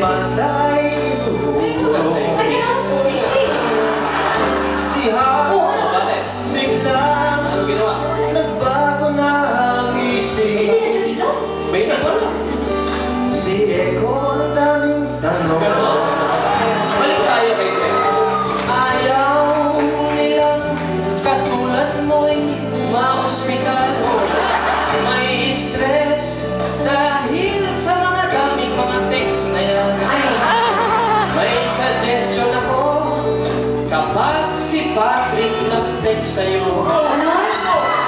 matay tutulong. Si Hao biglang nagbago na ang isip. Si Eko ang daming tanong. Balik tayo kay Jen. Ayaw nilang katulad mo'y ma-hospital. May stress dahil sa mga daming mga text na yan. May suggestion ako kapag si Patrick nag-text sa'yo.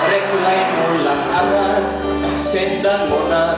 Reply mo lang agad, sendan mo na